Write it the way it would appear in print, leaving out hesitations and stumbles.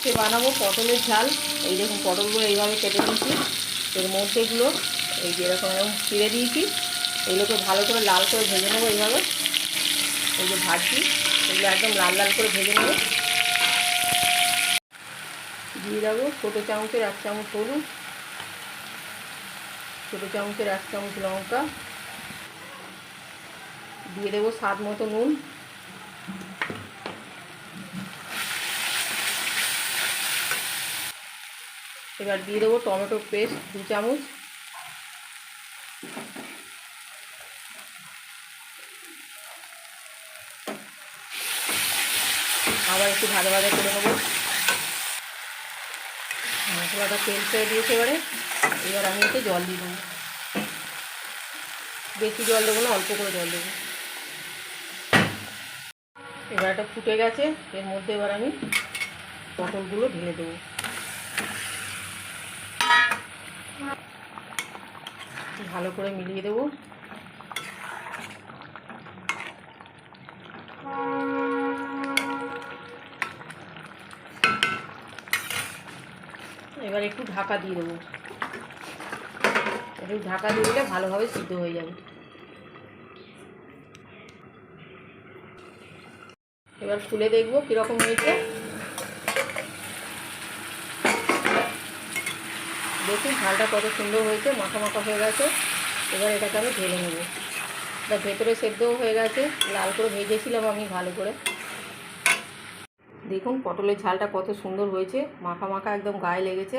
সে বানাবো পটলের ঝাল। এই দেখুন পটলগুলো এইভাবে কেটে নিয়েছি, এর মধ্যেগুলো এই যে এরকম এরকম ছিঁড়ে দিয়েছি। এগুলোকে ভালো করে লাল করে ভেজে নেবো। এইভাবে এই যে ভাজছি এগুলো একদম লাল লাল করে ভেজে নেবো। দিয়ে দেবো ছোটো চামচের 1 চামচ হলুদ, ছোটো চামচের 1 চামচ লঙ্কা, দিয়ে দেবো স্বাদ মতো নুন, এবার দিয়ে দেবো টমেটো পেস্ট 2 চামচ, আবার একটু ভাজা ভাজা করে নেবো। মশলাটা তেল ছেড়ে দিয়েছে। এবার আমি এতে জল দিয়ে দেবো। বেশি জল দেবো না, অল্প করে জল দেবো। এবার এটা ফুটে গেছে, এর মধ্যে এবার আমি পটলগুলো ঢেলে দেবো। ভালো করে মিলিয়ে দেবো। এবার একটু ঢাকা দিয়ে দেবো। একটু ঢাকা দিয়ে দিলে ভালোভাবে সিদ্ধ হয়ে যাবে। এবার খুলে দেখবো কীরকম হয়েছে। দেখুন ঝালটা কত সুন্দর হয়েছে, মাখা মাখা হয়ে গেছে। এবার এটাকে আমি ঢেলে নেবো। এটা ভেতরে সেদ্ধও হয়ে গেছে, লাল করে ভেজেছিলাম আমি ভালো করে। দেখুন পটলের ঝালটা কত সুন্দর হয়েছে, মাখা মাখা একদম গায়ে লেগেছে।